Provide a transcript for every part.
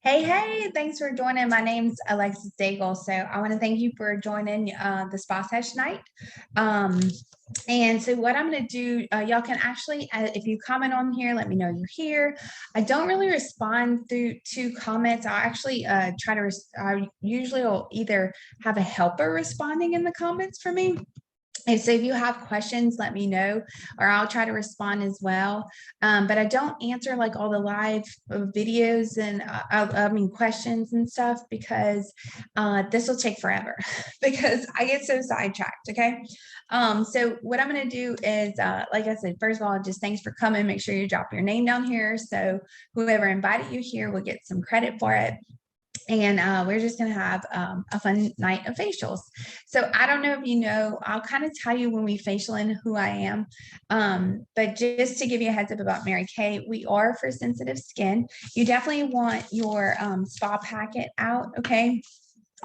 Hey, thanks for joining. My name's Alexis Daigle. So I want to thank you for joining the Spa Sesh night. Um, and so what I'm going to do, y'all can actually, if you comment on here, let me know you're here. I don't really respond to comments. I'll actually I usually will either have a helper responding in the comments for me. And so if you have questions, let me know, or I'll try to respond as well. But I don't answer like all the live videos and I mean questions and stuff because this will take forever because I get so sidetracked. Okay. So what I'm going to do is, like I said, first of all, just thanks for coming. Make sure you drop your name down here. So whoever invited you here will get some credit for it. And we're just going to have a fun night of facials. So I don't know if you know, I'll kind of tell you when we facial and who I am. But just to give you a heads up about Mary Kay, we are for sensitive skin. You definitely want your spa packet out, okay?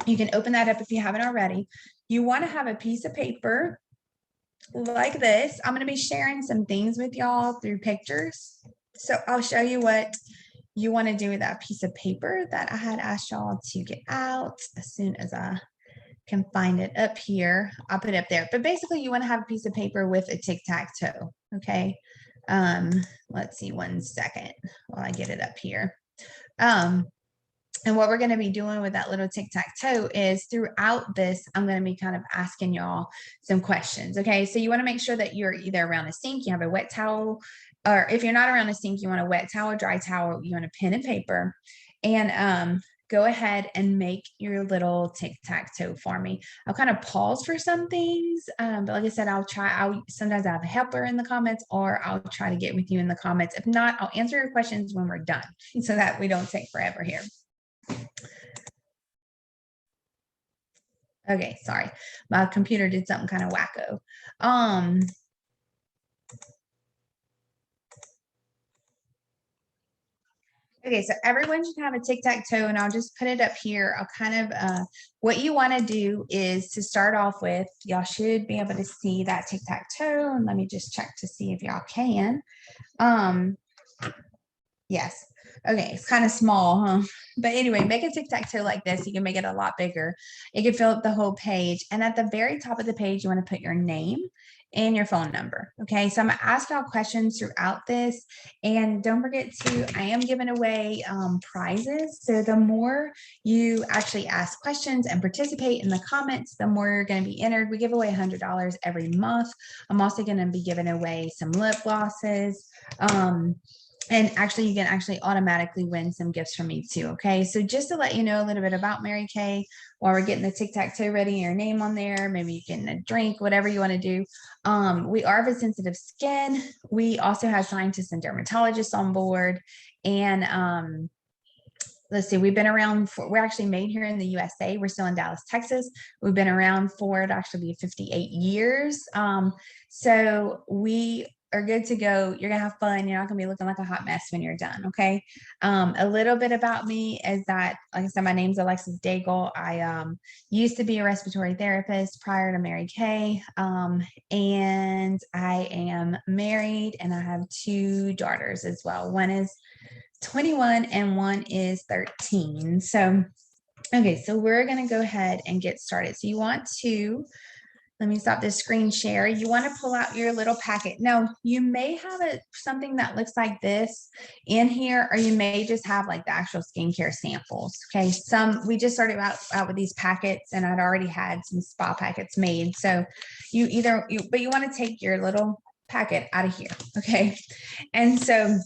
You can open that up if you haven't already. You want to have a piece of paper like this. I'm going to be sharing some things with y'all through pictures. So I'll show you what you want to do with that piece of paper that I had asked y'all to get out as soon as I can find it up here. I'll put it up there. But basically, you want to have a piece of paper with a tic-tac-toe. Okay. Let's see 1 second while I get it up here. And what we're going to be doing with that little tic-tac-toe is throughout this, I'm going to be kind of asking y'all some questions. Okay. So you want to make sure that you're either around a sink, you have a wet towel, or if you're not around a sink, you want a wet towel, dry towel, you want a pen and paper, and go ahead and make your little tic-tac-toe for me. I'll kind of pause for some things, but like I said, sometimes I have a helper in the comments, or I'll try to get with you in the comments. If not, I'll answer your questions when we're done so that we don't take forever here. Okay, sorry. My computer did something kind of wacko. Okay, so everyone should have a tic-tac-toe, and I'll just put it up here. I'll kind of, what you want to do is to start off with, y'all should be able to see that tic-tac-toe, and let me just check to see if y'all can. Yes. Okay, it's kind of small, huh? But anyway, make a tic-tac-toe like this. You can make it a lot bigger. It can fill up the whole page. And at the very top of the page, you want to put your name and your phone number. Okay, so I'm going to ask y'all questions throughout this. And don't forget I am giving away prizes. So the more you actually ask questions and participate in the comments, the more you're going to be entered. We give away $100 every month. I'm also going to be giving away some lip glosses. And actually, you can actually automatically win some gifts from me too. Okay. So just to let you know a little bit about Mary Kay while we're getting the tic-tac-toe ready, your name on there, maybe you getting a drink, whatever you want to do. We are for sensitive skin. We also have scientists and dermatologists on board. And let's see, we've been around we're actually made here in the USA. We're still in Dallas, Texas. We've been around for it actually be 58 years. So we are good to go. You're gonna have fun. You're not gonna be looking like a hot mess when you're done. Okay. A little bit about me is that, like I said, my name's Alexis Daigle. I used to be a respiratory therapist prior to Mary Kay. And I am married and I have 2 daughters as well. One is 21 and one is 13. So, okay, so we're going to go ahead and get started. So you want to, let me stop this screen share. You want to pull out your little packet. Now, you may have something that looks like this in here, or you may just have like the actual skincare samples. Okay, we just started out with these packets, and I'd already had some spa packets made. So but you want to take your little packet out of here. Okay, and so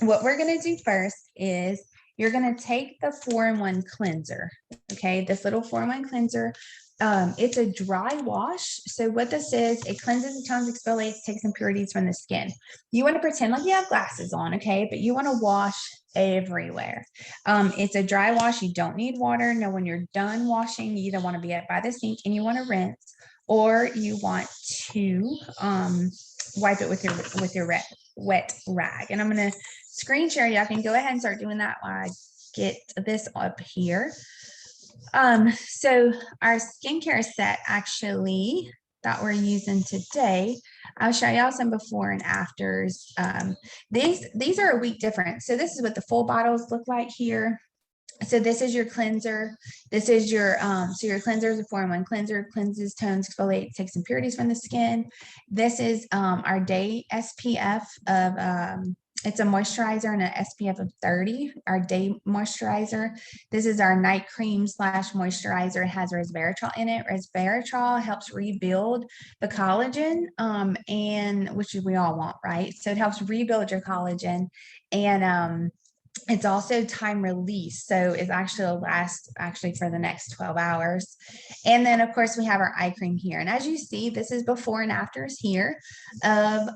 what we're going to do first is you're going to take the 4-in-1 cleanser. Okay, this little 4-in-1 cleanser. It's a dry wash. So what this is, it cleanses, tones, exfoliates, takes impurities from the skin. You want to pretend like you have glasses on, okay? But you want to wash everywhere. It's a dry wash. You don't need water. Now, when you're done washing, you either want to be by the sink and you want to rinse, or you want to wipe it with your wet rag. And I'm going to screen share. Y'all can go ahead and start doing that while I get this up here. So our skincare set actually that we're using today, I'll show y'all some before and afters. These are a week different. So this is what the full bottles look like here. So this is your cleanser. This is your, so your cleanser is a 4-in-1 cleanser, cleanses, tones, exfoliates, takes impurities from the skin. This is our day SPF of, it's a moisturizer and an SPF of 30, our day moisturizer. This is our night cream slash moisturizer. It has resveratrol in it. Resveratrol helps rebuild the collagen, and which we all want, right? So it helps rebuild your collagen, and it's also time release, so it's actually last for the next 12 hours. And then of course we have our eye cream here, and as you see, this is before and afters here of,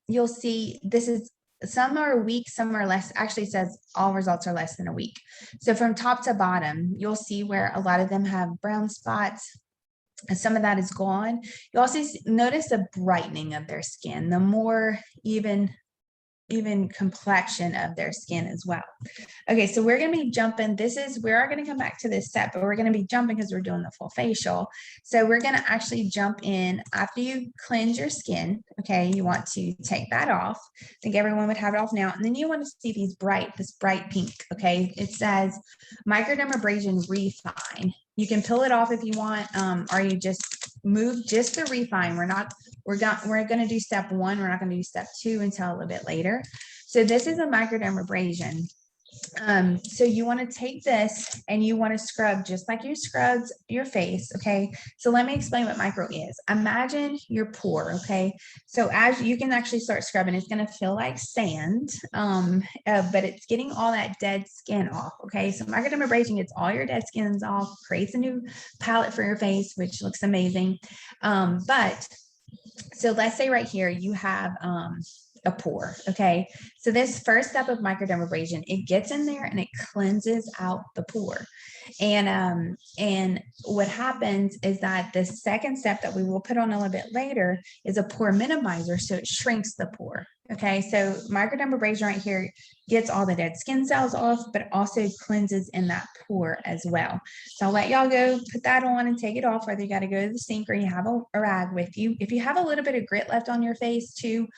you'll see this is, some are a week, some are less. Actually, it says all results are less than a week. So from top to bottom, you'll see where a lot of them have brown spots, and some of that is gone. You also notice a brightening of their skin, the more even complexion of their skin as well. Okay, so we're going to be jumping. We are going to come back to this step, but we're going to be jumping because we're doing the full facial. So we're going to actually jump in after you cleanse your skin. Okay, you want to take that off. I think everyone would have it off now. And then you want to see this bright pink. Okay, it says Microdermabrasion Refine. You can peel it off if you want, or you just move just the refine. We're going to do step 1. We're not going to do step 2 until a little bit later. So this is a microdermabrasion. So you want to take this and you want to scrub just like you scrubbed your face. Okay, so let me explain what micro is. Imagine your pore. Okay, so as you can actually start scrubbing, it's going to feel like sand, but it's getting all that dead skin off. Okay, so microdermabrasion gets all your dead skins off, creates a new palette for your face, which looks amazing. But so let's say right here you have a pore. Okay, so this first step of microdermabrasion, it gets in there and it cleanses out the pore. And what happens is that the second step that we will put on a little bit later is a pore minimizer, so it shrinks the pore. Okay, so microdermabrasion right here gets all the dead skin cells off, but also cleanses in that pore as well. So I'll let y'all go put that on and take it off, whether you got to go to the sink or you have a rag with you. If you have a little bit of grit left on your face too,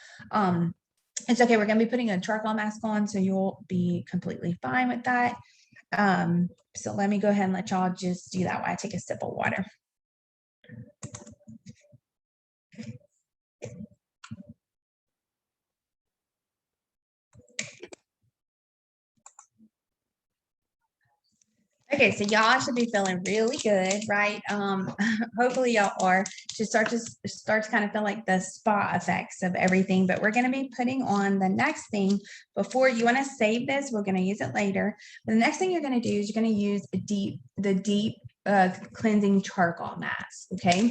it's okay. We're going to be putting a charcoal mask on, so you'll be completely fine with that. So let me go ahead and let y'all just do that while I take a sip of water. Okay, so y'all should be feeling really good, right? Hopefully y'all are. Should start to kind of feel like the spa effects of everything. But we're going to be putting on the next thing. Before you want to save this, we're going to use it later. But the next thing you're going to do is you're going to use the deep cleansing charcoal mask. Okay,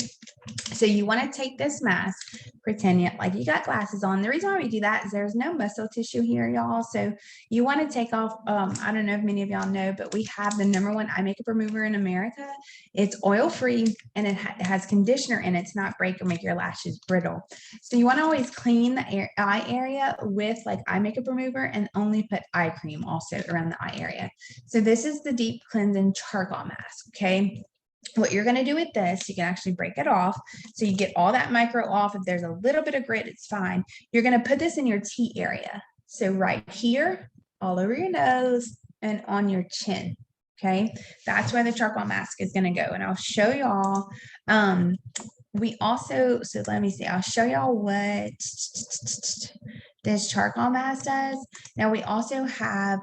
so you want to take this mask, pretend like you got glasses on. The reason why we do that is there's no muscle tissue here, y'all. So you want to take off, I don't know if many of y'all know, but we have the #1 eye makeup remover in America. It's oil-free and it has conditioner in it to not break or make your lashes brittle. So you want to always clean the eye area with like eye makeup remover and only put eye cream also around the eye area. So this is the deep cleansing charcoal mask. Okay, what you're going to do with this, you can actually break it off so you get all that micro off. If there's a little bit of grit, it's fine. You're going to put this in your T area, so right here, all over your nose and on your chin. Okay, that's where the charcoal mask is going to go, and I'll show y'all. We also, so let me see, I'll show y'all what this charcoal mask does. Now we also have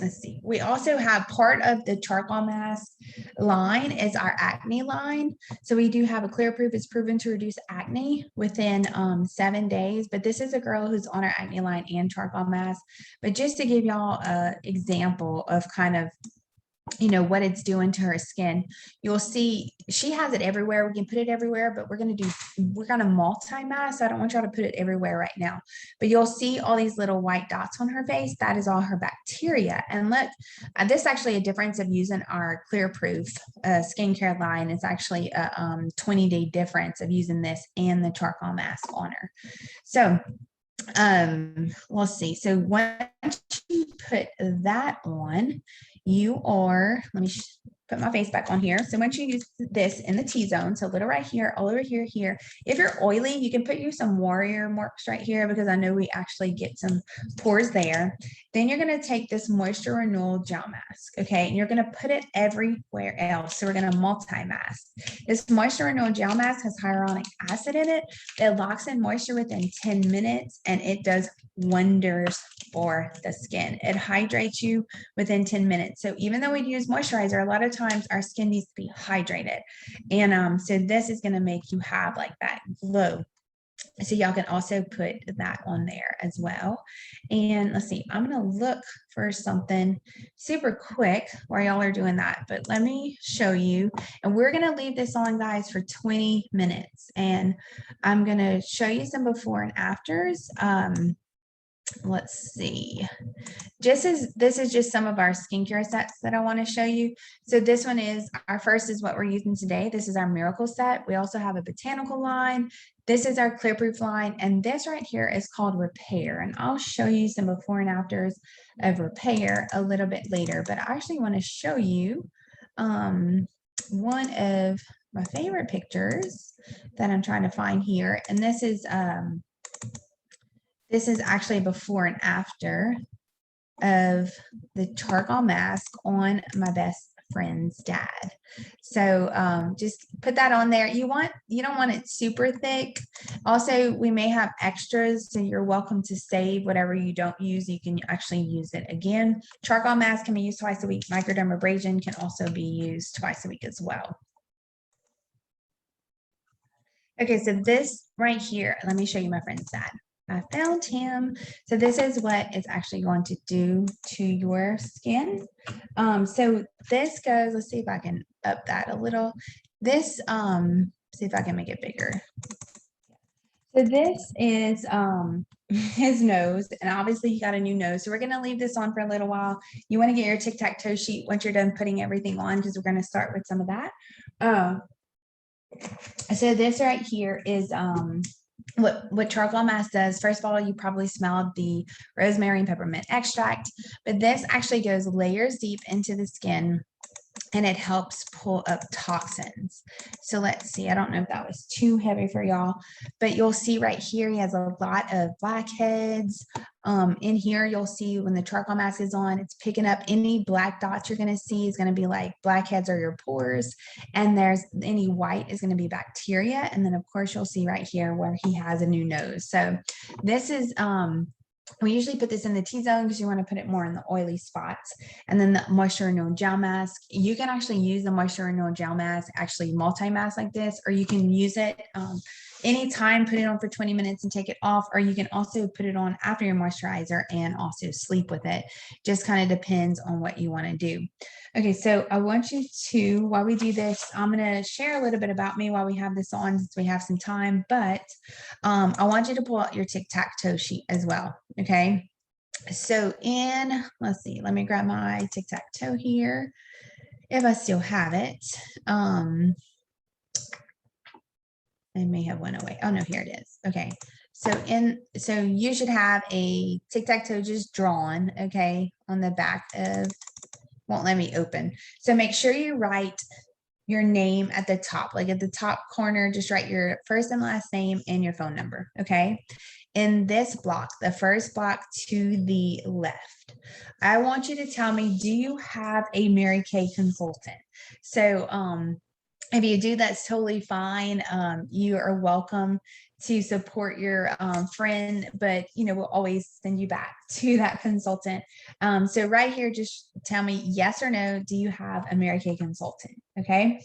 let's see, we also have part of the charcoal mask line is our acne line. So we do have a clear proof. It's proven to reduce acne within 7 days. But this is a girl who's on our acne line and charcoal mask. But just to give y'all an example of kind of, you know, what it's doing to her skin, you'll see she has it everywhere. We can put it everywhere, but we're going to multi-mask. So I don't want y'all to put it everywhere right now, but you'll see all these little white dots on her face. That is all her bacteria. And look, this is actually a difference of using our clear proof skincare line. It's actually a 20-day difference of using this and the charcoal mask on her. So we'll see. So once you put that on, you are, let me put my face back on here. So once you use this in the T-zone, so a little right here, all over here, here. If you're oily, you can put you some warrior marks right here because I know we actually get some pores there. Then you're going to take this Moisture Renewal Gel Mask, okay? And you're going to put it everywhere else. So we're going to multi-mask. This Moisture Renewal Gel Mask has hyaluronic acid in it. It locks in moisture within 10 minutes and it does wonders for the skin. It hydrates you within 10 minutes. So even though we use moisturizer, a lot of times our skin needs to be hydrated. And so this is going to make you have like that glow. So y'all can also put that on there as well. And let's see, I'm going to look for something super quick while y'all are doing that, but let me show you. And we're going to leave this on, guys, for 20 minutes. And I'm going to show you some before and afters. Let's see. This is just some of our skincare sets that I want to show you. So this one is, our first is what we're using today. This is our Miracle set. We also have a botanical line. This is our clear proof line. And this right here is called Repair. And I'll show you some before and afters of Repair a little bit later. But I actually want to show you one of my favorite pictures that I'm trying to find here. And this is actually before and after of the charcoal mask on my best friend's dad. So just put that on there. You don't want it super thick. Also, we may have extras, so you're welcome to save whatever you don't use. You can actually use it again. Charcoal mask can be used twice a week. Microdermabrasion can also be used twice a week as well. Okay, so this right here, let me show you my friend's dad. I found him. So this is what it's actually going to do to your skin. So this goes, let's see if I can up that a little. This, see if I can make it bigger. So this is his nose, and obviously he got a new nose. So we're going to leave this on for a little while. You want to get your tic-tac-toe sheet once you're done putting everything on, because we're going to start with some of that. So this right here is what charcoal mask does. First of all, you probably smelled the rosemary and peppermint extract, but this actually goes layers deep into the skin and it helps pull up toxins. So let's see, I don't know if that was too heavy for y'all, but you'll see right here, he has a lot of blackheads. In here, you'll see when the charcoal mask is on, it's picking up any black dots you're going to see is going to be like blackheads are your pores. And there's any white is going to be bacteria. And then of course, you'll see right here where he has a new nose. So this is, we usually put this in the T-zone because you want to put it more in the oily spots. And then the Moisture Renewal Gel Mask, you can actually use the Moisture Renewal Gel Mask, actually multi-mask like this, or you can use it anytime, put it on for 20 minutes and take it off, or you can also put it on after your moisturizer and also sleep with it. Just kind of depends on what you want to do. Okay, so I want you to, while we do this, I'm going to share a little bit about me while we have this on, since we have some time, but I want you to pull out your tic-tac-toe sheet as well, okay? So let's see, let me grab my tic-tac-toe here, if I still have it. I may have went away. Oh no, here it is. Okay. So you should have a tic-tac-toe just drawn, okay, on the back of, won't let me open. So make sure you write your name at the top, like at the top corner, just write your first and last name and your phone number, okay? In this block, the first block to the left, I want you to tell me, do you have a Mary Kay consultant? So if you do, that's totally fine. You are welcome to support your friend, but we'll always send you back to that consultant. So right here, just tell me yes or no, do you have a Mary Kay consultant? Okay.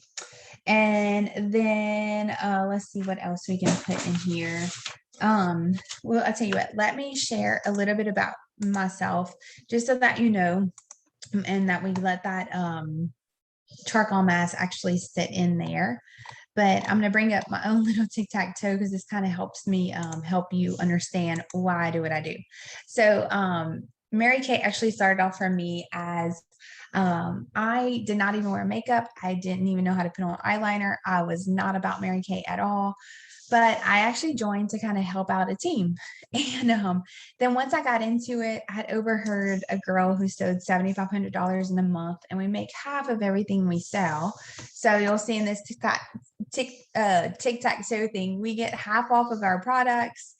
And then let's see what else we can put in here. Well, I'll tell you what, let me share a little bit about myself, just so that you know, and that we let that charcoal mask actually sit in there. But I'm going to bring up my own little tic-tac-toe because this kind of helps me help you understand why I do what I do. So Mary Kay actually started off for me as I did not even wear makeup. I didn't even know how to put on eyeliner. I was not about Mary Kay at all. but I actually joined to kind of help out a team. And then once I got into it, I had overheard a girl who sold $7,500 in a month, and we make half of everything we sell. So you'll see in this tic-tac-toe thing, we get half off of our products,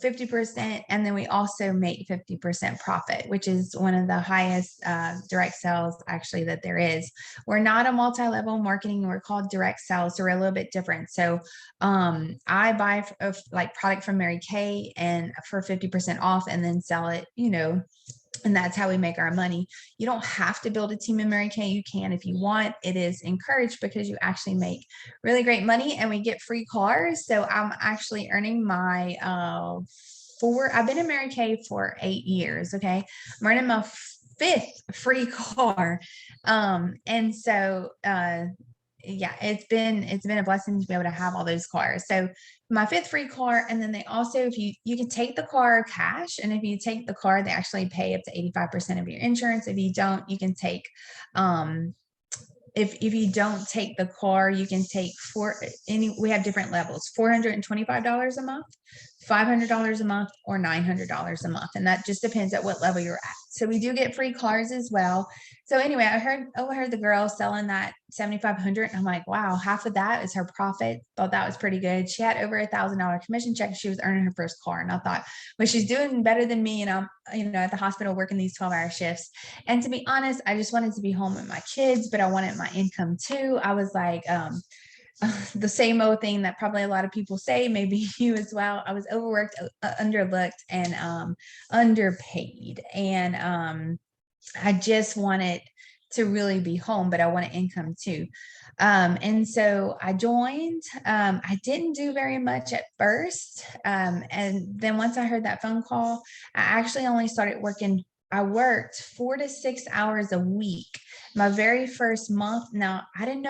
50%, and then we also make 50% profit, which is one of the highest direct sales actually that there is. We're not a multi-level marketing, we're called direct sales, so we're a little bit different. So I buy like product from Mary Kay and for 50% off, and then sell it, and that's how we make our money. You don't have to build a team in Mary Kay. You can if you want. It is encouraged because you actually make really great money, and we get free cars. So I'm actually earning my I've been in Mary Kay for 8 years. Okay. I'm earning my 5th free car. And so yeah, it's been a blessing to be able to have all those cars. So my 5th free car, and then they also, if you can take the car cash, and if you take the car, they actually pay up to 85% of your insurance. If you don't, you can take if you don't take the car, you can take we have different levels, $425 a month, $500 a month, or $900 a month. And that just depends at what level you're at. So we do get free cars as well. So anyway, I overheard the girl selling that 7,500, and I'm like, wow, half of that is her profit. Thought that was pretty good. She had over $1,000 commission check. She was earning her first car. And I thought, well, she's doing better than me. And I'm, at the hospital working these 12-hour shifts. And to be honest, I just wanted to be home with my kids, but I wanted my income too. I was like, the same old thing that probably a lot of people say, maybe you as well. I was overworked, underlooked, and underpaid. And I just wanted to really be home, but I wanted income too. And so I joined. I didn't do very much at first. And then once I heard that phone call, I actually only started working. I worked 4 to 6 hours a week. My very first month. Now, I didn't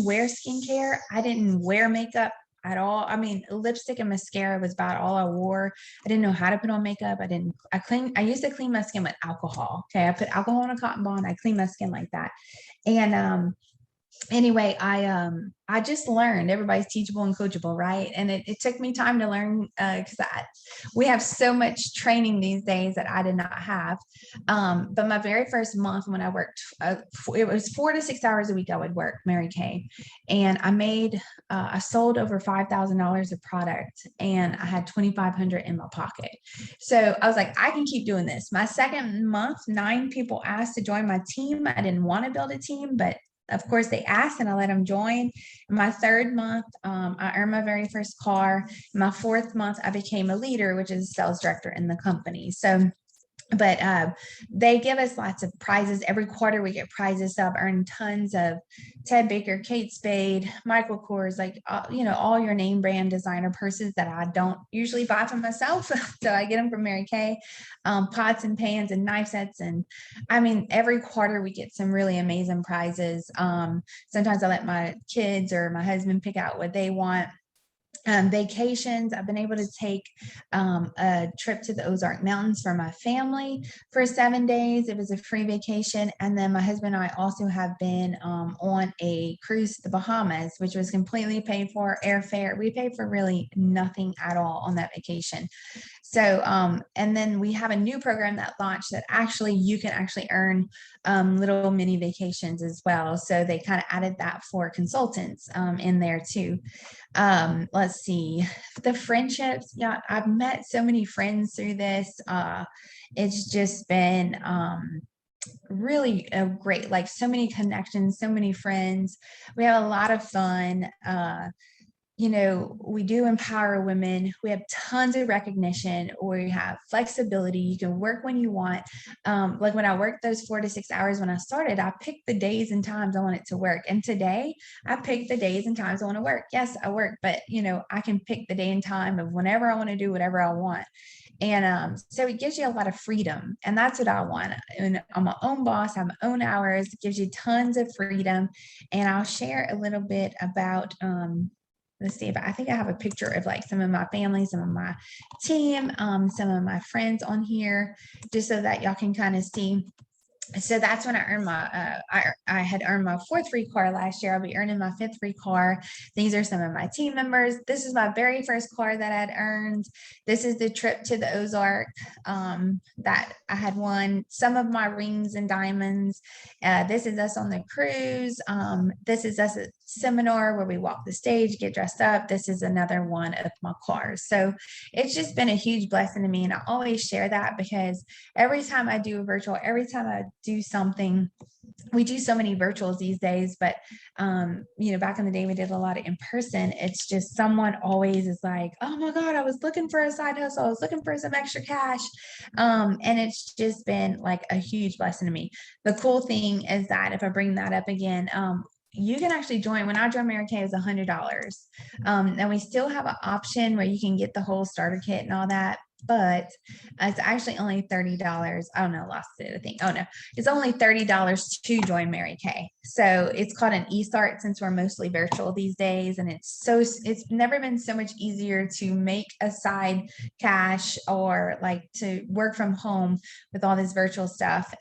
wear skincare. I didn't wear makeup at all. I mean, lipstick and mascara was about all I wore. I didn't know how to put on makeup. I used to clean my skin with alcohol. Okay. I put alcohol in a cotton ball and I clean my skin like that. And anyway, I just learned. Everybody's teachable and coachable, right? And it took me time to learn because we have so much training these days that I did not have. But my very first month when I worked, it was 4 to 6 hours a week I would work Mary Kay, and I sold over $5,000 of product, and I had $2,500 in my pocket. So I was like, I can keep doing this. My second month, 9 people asked to join my team. I didn't want to build a team, but of course they asked, and I let them join. My 3rd month, I earned my very first car. My 4th month, I became a leader, which is a sales director in the company. So, but they give us lots of prizes. Every quarter we get prizes. So I've earned tons of Ted Baker, Kate Spade, Michael Kors, like, all your name brand designer purses that I don't usually buy for myself. So I get them from Mary Kay, pots and pans and knife sets. And I mean, every quarter we get some really amazing prizes. Sometimes I let my kids or my husband pick out what they want. Vacations. I've been able to take a trip to the Ozark Mountains for my family for 7 days. It was a free vacation. And then my husband and I also have been on a cruise to the Bahamas, which was completely paid for, airfare. We paid for really nothing at all on that vacation. So, and then we have a new program that launched that actually you can actually earn little mini vacations as well. So they kind of added that for consultants in there too. Let's see, the friendships. Yeah, I've met so many friends through this. It's just been really great, like so many connections, so many friends. We have a lot of fun. We do empower women. We have tons of recognition. We have flexibility. You can work when you want. Like when I worked those 4 to 6 hours when I started, I picked the days and times I wanted to work. And today I pick the days and times I want to work. Yes, I work, but I can pick the day and time of whenever I want to do whatever I want. And so it gives you a lot of freedom, and that's what I want. And I'm my own boss, I have my own hours. It gives you tons of freedom. And I'll share a little bit about, let's see, I think I have a picture of like some of my family, some of my team, some of my friends on here, just so that y'all can kind of see. So that's when I earned my I had earned my fourth free car last year. I'll be earning my fifth free car. These are some of my team members. This is my very first car that I'd earned. This is the trip to the Ozark that I had won. Some of my rings and diamonds. This is us on the cruise. This is us at seminar where we walk the stage, get dressed up. This is another one of my cars. So it's just been a huge blessing to me, and I always share that because every time I do a virtual, every time I do something, we do so many virtuals these days, but back in the day we did a lot of in person. It's just someone always is like, oh my God, I was looking for a side hustle, I was looking for some extra cash. And it's just been like a huge blessing to me. The cool thing is that if I bring that up again, you can actually join. When I joined Mary Kay, it was $100. And we still have an option where you can get the whole starter kit and all that, but it's actually only $30. Oh no, lost it, I think. Oh no, it's only $30 to join Mary Kay. So it's called an e-start since we're mostly virtual these days. And it's never been so much easier to make a side cash or like to work from home with all this virtual stuff.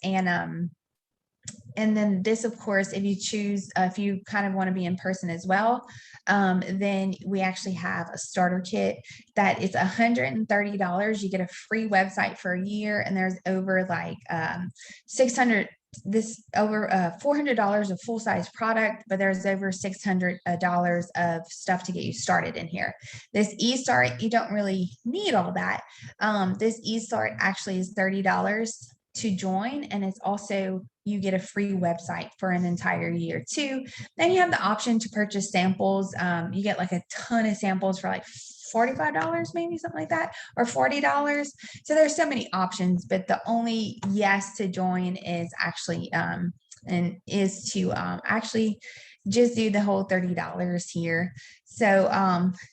And then this, of course, if you choose, if you kind of want to be in person as well, then we actually have a starter kit that is $130. You get a free website for a year, and there's over like 600 this over $400 of full-size product, but there's over $600 of stuff to get you started in here. This e-start, you don't really need all that. This e-start actually is $30 to join, and it's also you get a free website for an entire year too. Then you have the option to purchase samples. You get like a ton of samples for like $45, maybe something like that, or $40. So there's so many options, but the only yes to join is actually actually just do the whole $30 here. So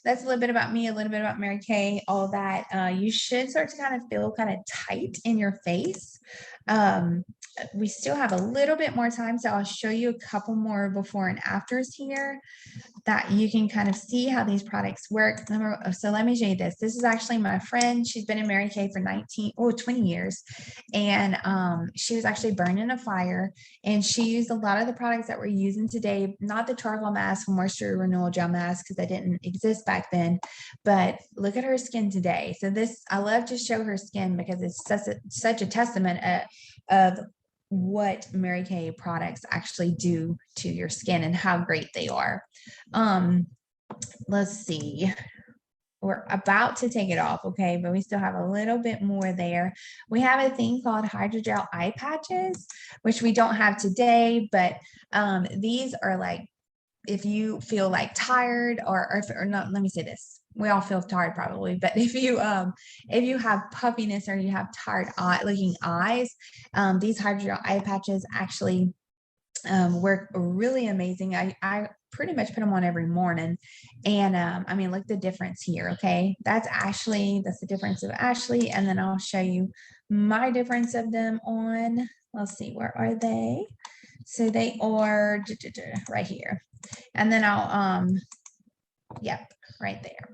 that's a little bit about me, a little bit about Mary Kay, all that. You should start to kind of feel kind of tight in your face. We still have a little bit more time, so I'll show you a couple more before and afters here that you can kind of see how these products work. So let me show you this. This is actually my friend. She's been in Mary Kay for 20 years. And she was actually burned in a fire. And she used a lot of the products that we're using today, not the charcoal mask, moisture renewal gel mask, because that didn't exist back then. But look at her skin today. So this, I love to show her skin because it's such a testament of what Mary Kay products actually do to your skin and how great they are. Let's see. We're about to take it off, okay, but we still have a little bit more there. We have a thing called Hydrogel Eye Patches, which we don't have today, but these are like, if you feel like tired or not, let me say this. We all feel tired probably, but if you have puffiness or you have tired looking eyes, these Hydrogel Eye Patches actually work really amazing. I pretty much put them on every morning, and I mean, look the difference here. Okay, that's Ashley. That's the difference of Ashley, and then I'll show you my difference of them on. Let's see, where are they? So they are right here, and then I'll yep, right there.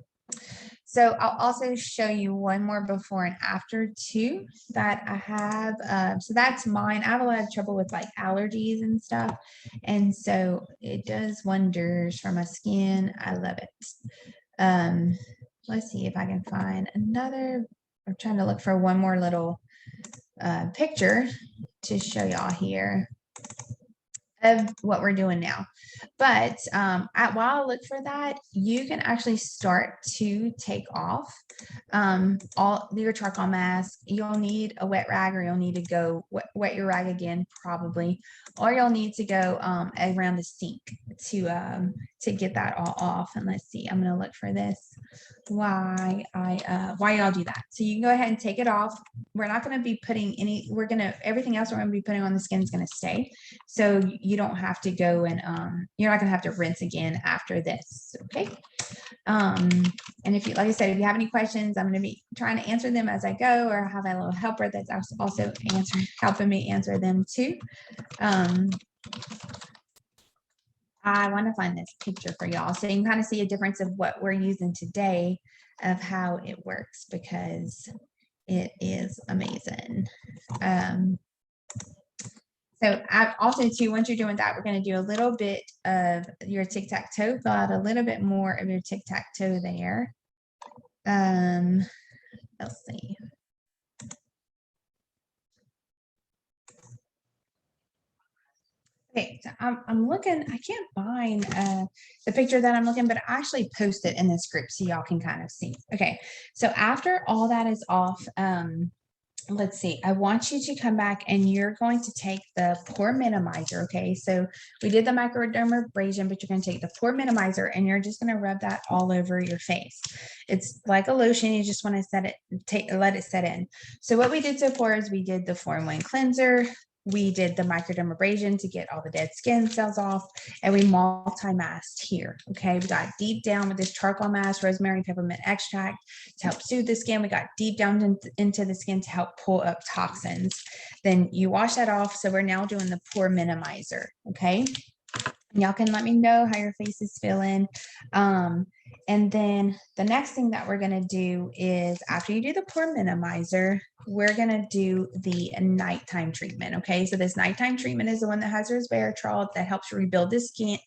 So I'll also show you one more before and after too that I have. So that's mine. I have a lot of trouble with like allergies and stuff. And so it does wonders for my skin. I love it. Let's see if I can find another. I'm trying to look for one more little picture to show y'all here of what we're doing now. But while I look for that, you can actually start to take off all your charcoal mask. You'll need a wet rag, or you'll need to go wet your rag again, probably, or you'll need to go around the sink to get that all off. And let's see, I'm going to look for this. Why y'all do that. So you can go ahead and take it off. We're not going to be putting everything else we're going to be putting on the skin is going to stay. So you don't have to go and you're not going to have to rinse again after this. Okay. And if you, like I said, if you have any questions, I'm going to be trying to answer them as I go, or have a little helper that's also helping me answer them too. I want to find this picture for y'all so you can kind of see a difference of what we're using today of how it works, because it is amazing. So also too, once you're doing that, we're going to do a little bit of your tic-tac-toe, fill out a little bit more of your tic-tac-toe there. Let's see. Okay, so I'm looking, I can't find the picture that I'm looking, but I actually posted in this group so y'all can kind of see. Okay, so after all that is off, let's see, I want you to come back and you're going to take the pore minimizer. Okay, so we did the microdermabrasion, but you're going to take the pore minimizer and you're just going to rub that all over your face. It's like a lotion. You just want to let it set in. So what we did so far is we did the 4-in-1 cleanser. We did the microdermabrasion to get all the dead skin cells off, and we multi-masked here. Okay, we got deep down with this charcoal mask, rosemary peppermint extract to help soothe the skin. We got deep down into the skin to help pull up toxins. Then you wash that off. So we're now doing the pore minimizer. Okay, y'all can let me know how your face is feeling. And then the next thing that we're going to do is after you do the pore minimizer, we're going to do the nighttime treatment. Okay, so this nighttime treatment is the one that has resveratrol that helps rebuild the skin,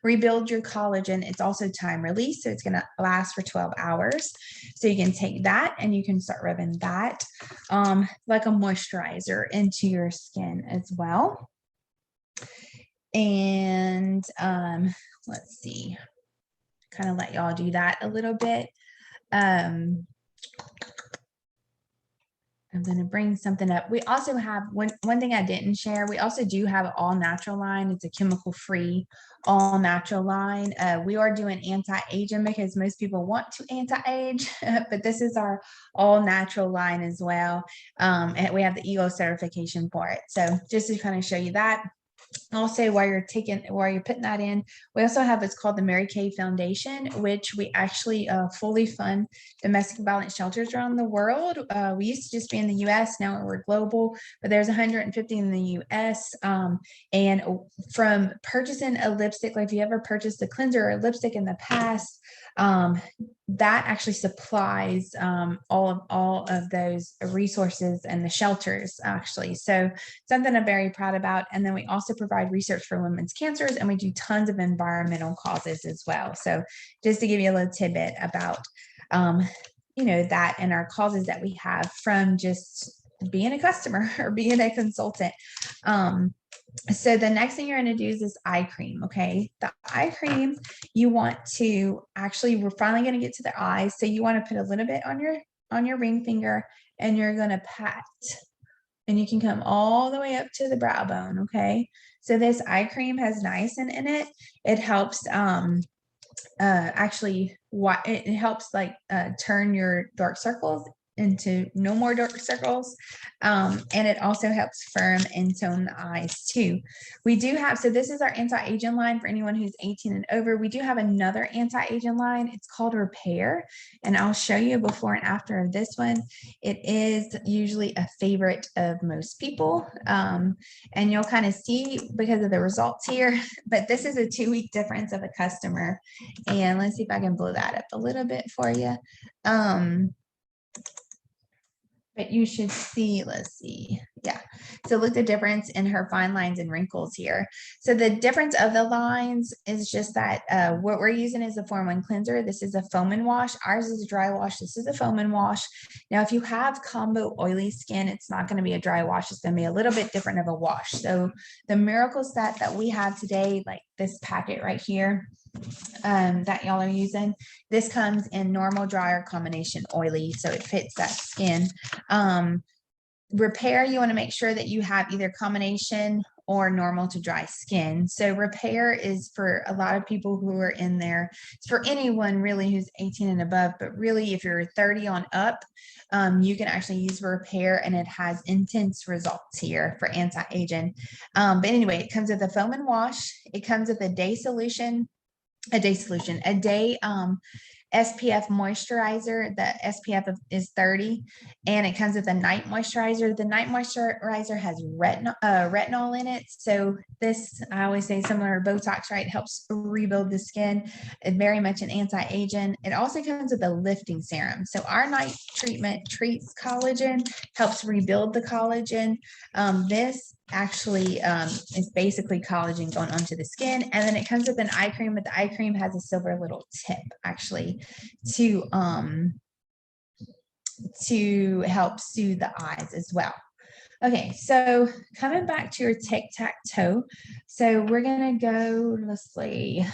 rebuild your collagen. It's also time release, so it's going to last for 12 hours. So you can take that and you can start rubbing that like a moisturizer into your skin as well. And let's see, kind of let y'all do that a little bit. I'm going to bring something up. We also have one thing I didn't share. We also do have an all natural line. It's a chemical free all natural line. We are doing anti-aging because most people want to anti-age, but this is our all natural line as well. And we have the EO certification for it. So just to kind of show you that. Also, while you're putting that in, we also have what's called the Mary Kay Foundation, which we actually fully fund domestic violence shelters around the world. We used to just be in the US, now we're global, but there's 150 in the US. And from purchasing a lipstick, like if you ever purchased a cleanser or a lipstick in the past, that actually supplies all of those resources and the shelters actually. So something I'm very proud about. And then we also provide research for women's cancers, and we do tons of environmental causes as well. So just to give you a little tidbit about, that and our causes that we have from just being a customer or being a consultant. So the next thing you're going to do is this eye cream. Okay, the eye cream, you want to actually, we're finally going to get to the eyes. So you want to put a little bit on your ring finger, and you're going to pat, and you can come all the way up to the brow bone. Okay, so this eye cream has niacin in it. It helps it helps turn your dark circles into no more dark circles. And it also helps firm and tone the eyes too. We do have, so this is our anti-aging line for anyone who's 18 and over. We do have another anti-aging line. It's called Repair. And I'll show you before and after of this one. It is usually a favorite of most people. And you'll kind of see because of the results here, but this is a 2-week difference of a customer. And let's see if I can blow that up a little bit for you. But you should see, let's see. Yeah. So look the difference in her fine lines and wrinkles here. So the difference of the lines is just that what we're using is a 4-in-1 cleanser. This is a foam and wash. Ours is a dry wash. This is a foam and wash. Now, if you have combo oily skin, it's not going to be a dry wash. It's going to be a little bit different of a wash. So the miracle set that we have today, like this packet right here, that y'all are using, this comes in normal, dry, or combination oily, so it fits that skin. Repair, you want to make sure that you have either combination or normal to dry skin. So Repair is for a lot of people who are in there. It's for anyone really who's 18 and above, but really if you're 30 on up, you can actually use Repair, and it has intense results here for anti-aging. But anyway, it comes with a foam and wash. It comes with a day SPF moisturizer. The SPF is 30, and it comes with a night moisturizer. The night moisturizer has retinol in it. So this, I always say, similar to Botox, right? Helps rebuild the skin. It's very much an anti-aging. It also comes with a lifting serum. So our night treatment treats collagen, helps rebuild the collagen. This actually is basically collagen going onto the skin. And then it comes with an eye cream, but the eye cream has a silver little tip actually to help soothe the eyes as well. Okay, so coming back to your tic-tac-toe. So we're gonna go, let's see.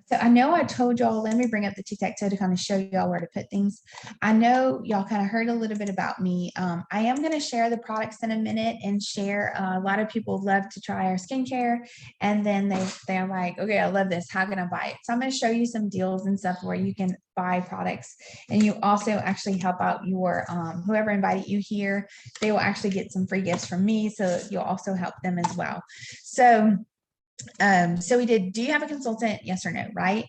So I know I told y'all, let me bring up the tic-tac-toe to kind of show y'all where to put things. I know y'all kind of heard a little bit about me. I am going to share the products in a minute and share. A lot of people love to try our skincare, and then they're like, okay, I love this. How can I buy it? So I'm going to show you some deals and stuff where you can buy products, and you also actually help out your whoever invited you here. They will actually get some free gifts from me, so you'll also help them as well. So we did, do you have a consultant? Yes or no, right?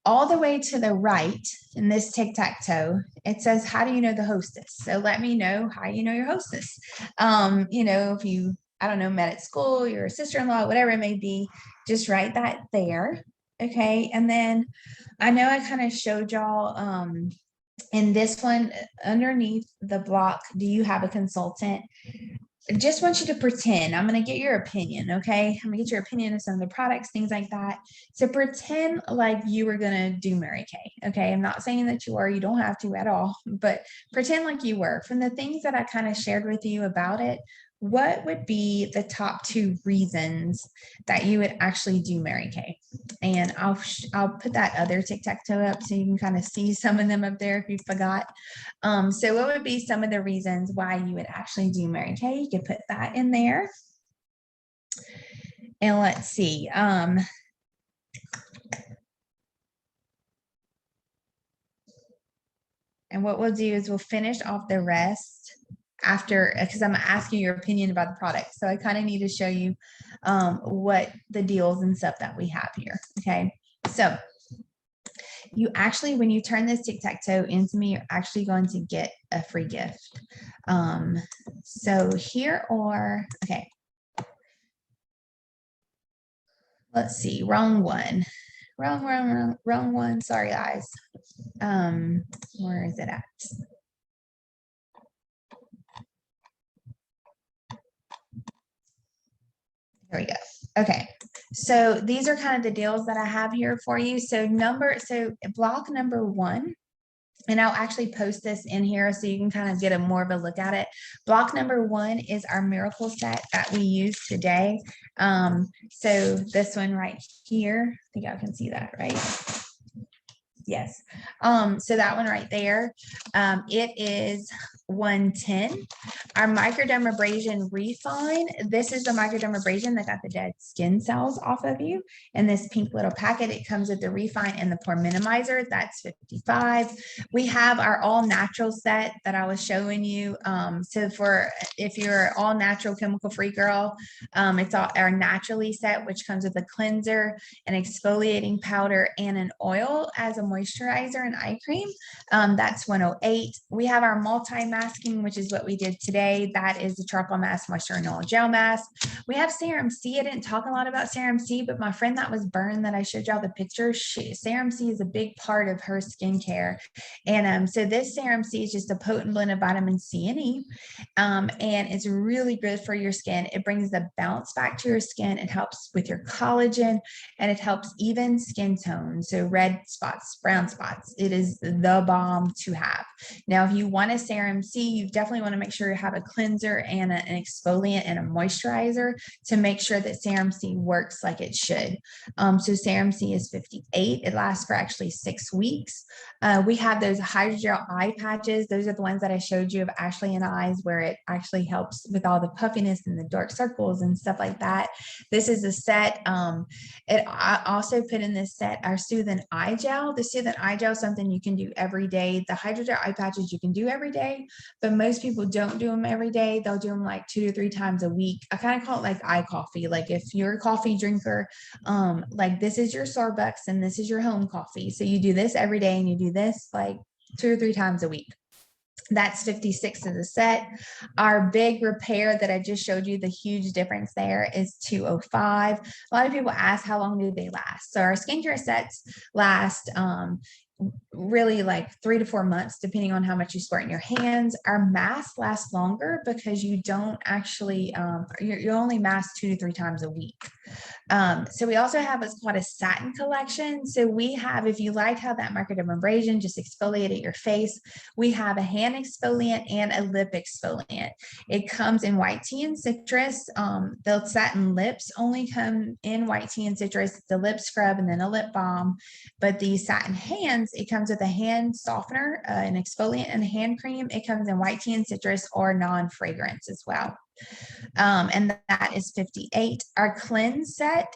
All the way to the right in this tic-tac-toe, it says, how do you know the hostess? So let me know how you know your hostess. If you, I don't know, met at school, your sister-in-law, whatever it may be, just write that there. Okay. And then I know I kind of showed y'all in this one underneath the block, do you have a consultant? I just want you to pretend. I'm going to get your opinion, okay? I'm going to get your opinion of some of the products, things like that. So pretend like you were going to do Mary Kay, okay? I'm not saying that you are. You don't have to at all, but pretend like you were. From the things that I kind of shared with you about it, what would be the top 2 reasons that you would actually do Mary Kay? And I'll put that other tic-tac-toe up so you can kind of see some of them up there if you forgot. So what would be some of the reasons why you would actually do Mary Kay? You could put that in there. And let's see. And what we'll do is we'll finish off the rest after, because I'm asking your opinion about the product. So I kind of need to show you what the deals and stuff that we have here. Okay. So you actually, when you turn this tic-tac-toe into me, you're actually going to get a free gift. So here are, okay. Let's see, wrong one. Wrong one. Sorry, guys. Where is it at? There we go. Okay. So these are kind of the deals that I have here for you. So block number 1, and I'll actually post this in here so you can kind of get a more of a look at it. Block number 1 is our miracle set that we use today. So this one right here, I think I can see that, right? Yes. So that one right there, it is 110. Our Microdermabrasion Refine. This is the microdermabrasion that got the dead skin cells off of you. In this pink little packet, it comes with the Refine and the Pore Minimizer. That's 55. We have our all natural set that I was showing you. So if you're all natural chemical free girl, it's all our naturally set, which comes with a cleanser, an exfoliating powder, and an oil as a moisturizer and eye cream. That's 108. We have our multi-masking, which is what we did today. That is the charcoal mask, moisture renewal gel mask. We have Serum C. I didn't talk a lot about Serum C, but my friend that was burned that I showed y'all the picture, Serum C is a big part of her skincare. And so this Serum C is just a potent blend of vitamin C and E. And it's really good for your skin. It brings the bounce back to your skin. It helps with your collagen, and it helps even skin tone. So red spots, brown spots, it is the bomb to have. Now, if you want a Serum C, you definitely want to make sure you have a cleanser and an exfoliant and a moisturizer to make sure that Serum C works like it should. So Serum C is 58. It lasts for actually 6 weeks. We have those Hydrogel Eye Patches. Those are the ones that I showed you of Ashley and I's, where it actually helps with all the puffiness and the dark circles and stuff like that. This is a set. I also put in this set our Soothing Eye Gel. The see that eye gel is something you can do every day. The Hydrogel Eye Patches you can do every day, but most people don't do them every day. They'll do them like 2 to 3 times a week. I kind of call it like eye coffee. Like if you're a coffee drinker, like this is your Starbucks and this is your home coffee. So you do this every day and you do this like 2 or 3 times a week. That's 56 as a set. Our big repair that I just showed you, the huge difference there is 205. A lot of people ask how long do they last? So our skincare sets last really like 3 to 4 months, depending on how much you squirt in your hands. Our masks last longer because you don't actually, you only mask 2 to 3 times a week. So we also have what's called a Satin Collection. So we have, if you like how that microdermabrasion just exfoliated your face, we have a hand exfoliant and a lip exfoliant. It comes in white tea and citrus. The satin lips only come in white tea and citrus, the lip scrub, and then a lip balm. But the satin hands, it comes with a hand softener, an exfoliant, and a hand cream. It comes in white tea and citrus or non-fragrance as well. And that is 58. Our cleanse set,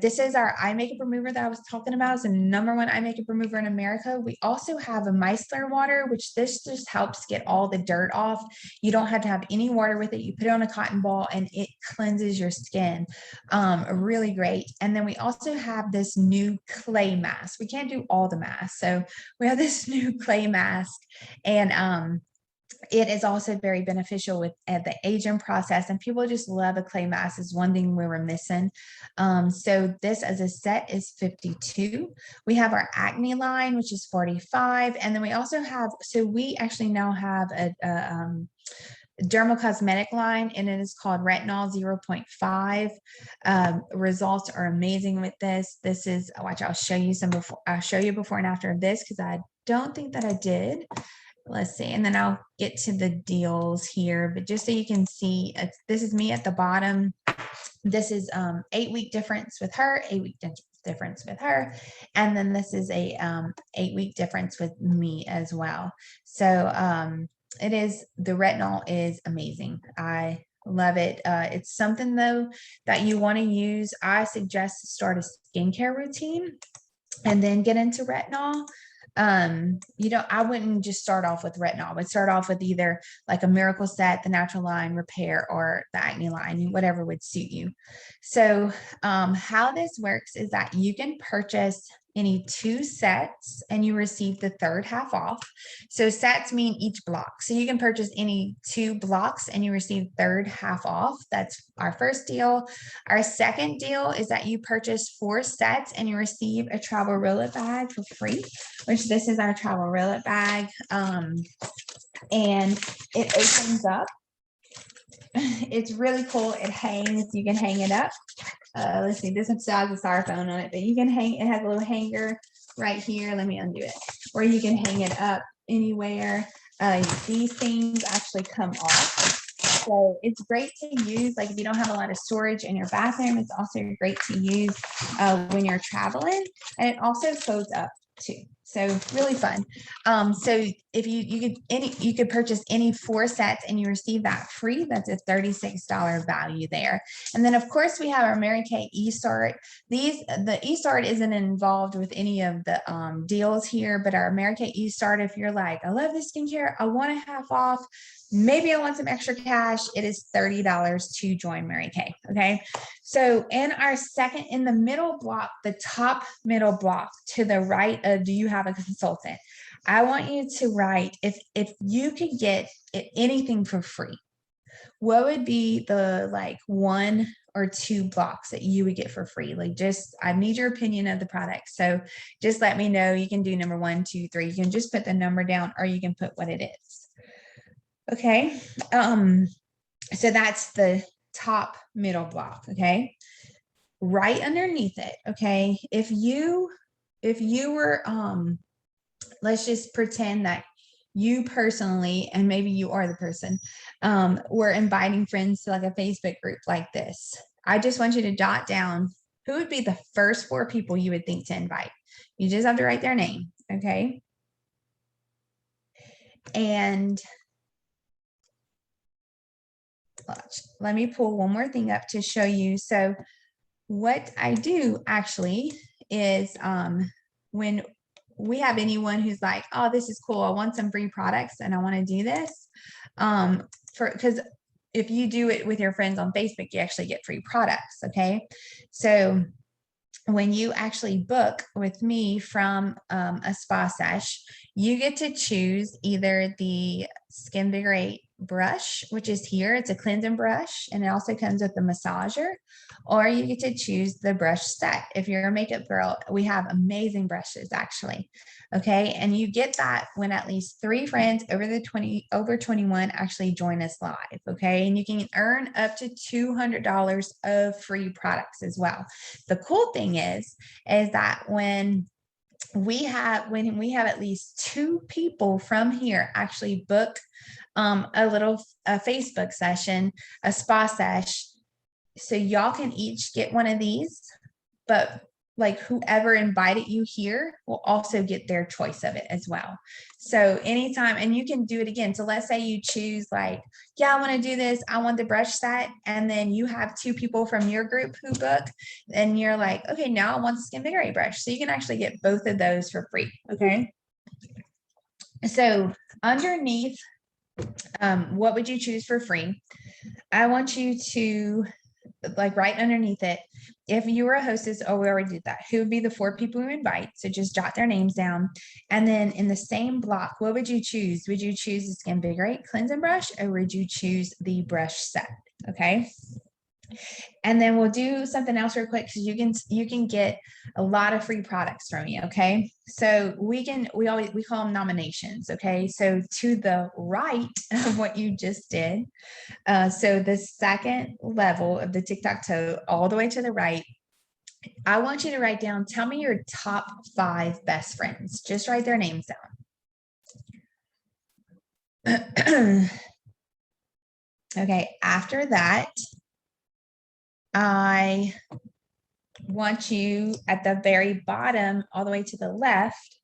this is our eye makeup remover that I was talking about. It's the #1 eye makeup remover in America. We also have a micellar water, which this just helps get all the dirt off. You don't have to have any water with it. You put it on a cotton ball and it cleanses your skin. Really great. And then we also have this new clay mask. We can't do all the masks. So we have this new clay mask, and it is also very beneficial with the aging process, and people just love a clay mask is one thing we were missing. So this as a set is 52. We have our acne line, which is 45. And then we also have, so we actually now have a dermal cosmetic line, and it is called Retinol 0.5. Results are amazing with this. This is, watch, I'll show you some before, I'll show you before and after of this, because I don't think that I did. Let's see, and then I'll get to the deals here, but just so you can see, this is me at the bottom. This is 8-week difference with her, 8-week difference with her, and then this is a 8-week difference with me as well. So it is, the retinol is amazing. I love it. It's something though that you want to use. I suggest to start a skincare routine and then get into retinol. You know, I wouldn't just start off with retinol. I would start off with either like a miracle set, the natural line, repair, or the acne line, whatever would suit you. So how this works is that you can purchase any 2 sets and you receive the third half off. So sets mean each block. So you can purchase any 2 blocks and you receive third half off. That's our first deal. Our second deal is that you purchase 4 sets and you receive a travel roll-up bag for free, which this is our travel roll-up bag. And it opens up. It's really cool. It hangs. You can hang it up. Let's see, this still has a styrofoam on it, but you can hang, it has a little hanger right here. Let me undo it, where you can hang it up anywhere. These things actually come off. So it's great to use, like if you don't have a lot of storage in your bathroom. It's also great to use when you're traveling, and it also folds up too. So really fun. So if you could purchase any 4 sets and you receive that free. That's a $36 value there. And then of course we have our Mary Kay eStart. The eStart isn't involved with any of the deals here, but our Mary Kay eStart, if you're like, I love this skincare, I want a half off, maybe I want some extra cash, it is $30 to join Mary Kay. Okay. So in our second, in the middle block, the top middle block to the right of, do you have a consultant? I want you to write, if you could get anything for free, what would be the like 1 or 2 blocks that you would get for free? Like, just, I need your opinion of the product. So just let me know. You can do number 1, 2, 3. You can just put the number down, or you can put what it is. Okay. So that's the top middle block. Okay. Right underneath it. Okay. If you were, let's just pretend that you personally, and maybe you are the person, were inviting friends to like a Facebook group like this. I just want you to jot down who would be the first 4 people you would think to invite. You just have to write their name. Okay. And let me pull one more thing up to show you. So what I do actually is when we have anyone who's like, oh, this is cool, I want some free products and I want to do this, because if you do it with your friends on Facebook, you actually get free products. Okay. So when you actually book with me from a Spa Sesh, you get to choose either the Skin Vigorate brush, which is here. It's a cleansing brush, and it also comes with a massager, or you get to choose the brush set. If you're a makeup girl, we have amazing brushes actually. Okay. And you get that when at least 3 friends over 21 actually join us live. Okay. And you can earn up to $200 of free products as well. The cool thing is that when we have at least 2 people from here actually book a Facebook session, a Spa Sesh, so y'all can each get one of these, but like whoever invited you here will also get their choice of it as well. So anytime, and you can do it again. So let's say you choose like, yeah, I want to do this, I want the brush set, and then you have 2 people from your group who book, and you're like, okay, now I want the Skin Vigorate brush. So you can actually get both of those for free. Okay. So underneath, what would you choose for free? I want you to, like, right underneath it, if you were a hostess, oh, we already did that, who would be the 4 people you invite? So just jot their names down. And then in the same block, what would you choose? Would you choose the Skin Vigorate cleansing brush, or would you choose the brush set? Okay. And then we'll do something else real quick, because you can get a lot of free products from me. Okay. So we call them nominations. Okay. So to the right of what you just did, so the second level of the tic-tac-toe, all the way to the right, I want you to write down, tell me your top 5 best friends. Just write their names down. Okay, after that, I want you at the very bottom, all the way to the left,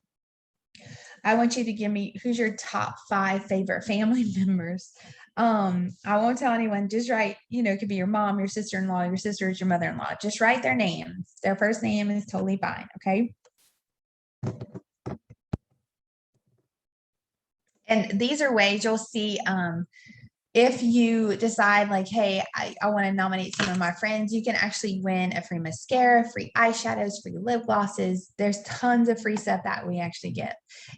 I want you to give me who's your top 5 favorite family members. I won't tell anyone, just write, it could be your mom, your sister-in-law, your sisters, your mother-in-law. Just write their names. Their first name is totally fine. Okay. And these are ways you'll see, if you decide like, hey, I want to nominate some of my friends, you can actually win a free mascara, free eyeshadows, free lip glosses. There's tons of free stuff that we actually get.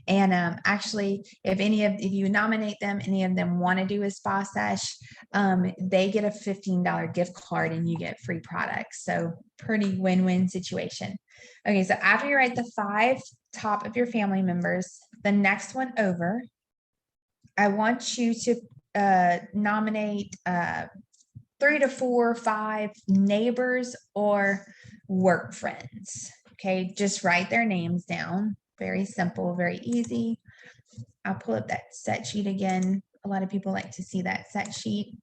And actually, if you nominate them, any of them want to do a Spa Sesh, they get a $15 gift card and you get free products. So pretty win-win situation. Okay, so after you write the 5 top of your family members, the next one over, I want you to nominate 3 to 4 or 5 neighbors or work friends. Okay, just write their names down. Very simple, very easy. I'll pull up that set sheet again. A lot of people like to see that set sheet.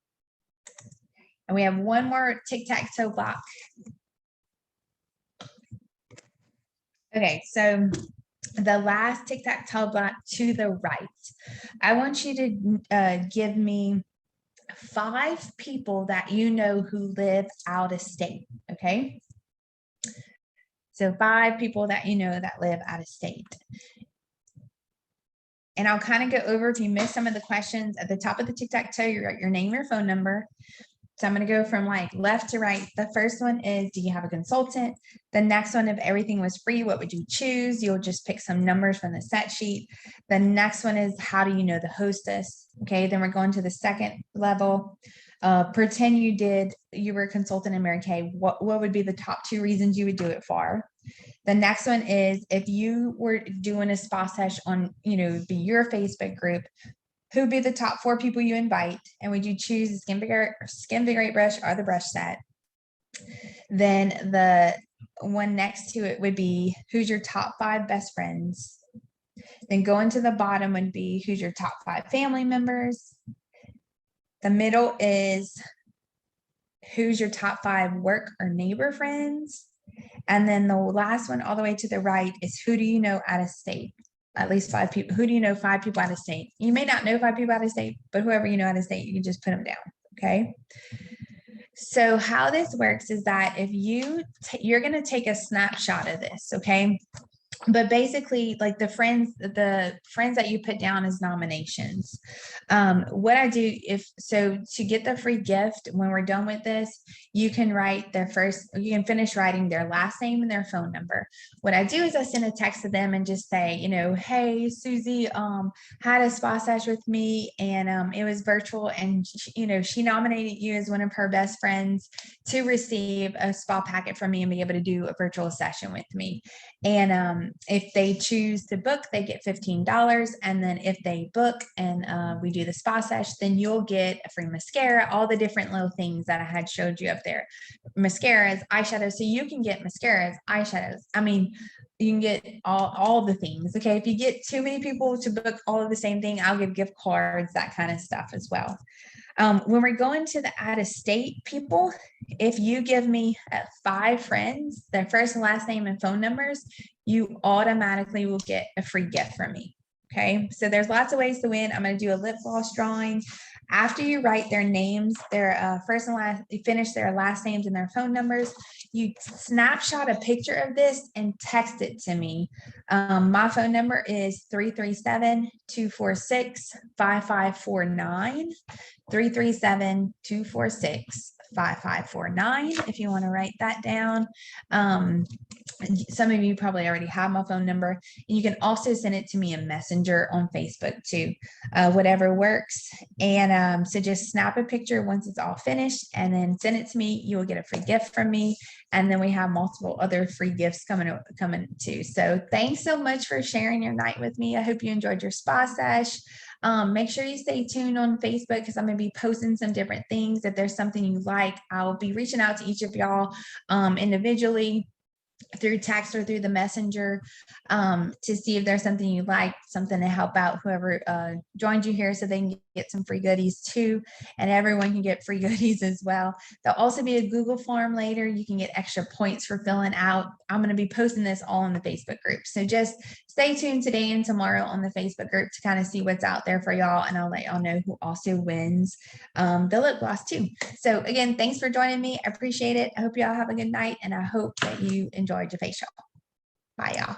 And we have one more tic-tac-toe block. Okay, so the last tic-tac-toe block to the right, I want you to give me 5 people that you know who live out of state. Okay. So 5 people that you know that live out of state. And I'll kind of go over, if you missed some of the questions at the top of the tic-tac-toe, you write your name, your phone number. So I'm going to go from like left to right. The first one is, do you have a consultant? The next one, if everything was free, what would you choose? You'll just pick some numbers from the set sheet. The next one is, how do you know the hostess? Okay, then we're going to the second level. Pretend you were a consultant in Mary Kay. What would be the top 2 reasons you would do it for? The next one is, if you were doing a Spa Sesh on, be your Facebook group, who would be the top 4 people you invite? And would you choose the Skin Vigorate brush or the brush set? Then the one next to it would be, who's your top 5 best friends? Then going to the bottom would be, who's your top 5 family members? The middle is, who's your top 5 work or neighbor friends? And then the last one all the way to the right is, who do you know out of state? At least 5 people. Who do you know 5 people out of state? You may not know 5 people out of state, but whoever you know out of state, you can just put them down. Okay. So how this works is that if you're going to take a snapshot of this. Okay. but basically, like the friends that you put down as nominations, what I do, if so, to get the free gift, when we're done with this, you can finish writing their last name and their phone number. What I do is I send a text to them and just say, hey, Susie had a spa sesh with me, and it was virtual, and she nominated you as one of her best friends to receive a spa packet from me and be able to do a virtual session with me. And if they choose to book, they get $15. And then if they book and we do the spa sesh, then you'll get a free mascara, all the different little things that I had showed you up there. Mascaras, eyeshadows. So you can get mascaras, eyeshadows. I mean, you can get all the things. Okay. If you get too many people to book all of the same thing, I'll give gift cards, that kind of stuff as well. When we're going to the out-of-state people, if you give me 5 friends, their first and last name and phone numbers, you automatically will get a free gift from me. Okay, so there's lots of ways to win. I'm going to do a lip gloss drawing. After you write their names, their first and last, you finish their last names and their phone numbers, you snapshot a picture of this and text it to me. My phone number is 337-246-5549. 337-246-5549 if you want to write that down. Some of you probably already have my phone number. You can also send it to me in Messenger on Facebook too, whatever works. And so just snap a picture once it's all finished and then send it to me. You will get a free gift from me. And then we have multiple other free gifts coming too. So thanks so much for sharing your night with me. I hope you enjoyed your spa sesh. Make sure you stay tuned on Facebook because I'm going to be posting some different things. If there's something you like, I'll be reaching out to each of y'all individually through text or through the messenger to see if there's something you like, something to help out whoever joined you here so they can get some free goodies too, and everyone can get free goodies as well. There'll also be a Google form later. You can get extra points for filling out. I'm going to be posting this all in the Facebook group. So just stay tuned today and tomorrow on the Facebook group to kind of see what's out there for y'all, and I'll let y'all know who also wins the lip gloss too. So again, thanks for joining me. I appreciate it. I hope y'all have a good night, and I hope that you enjoyed your facial. Bye, y'all.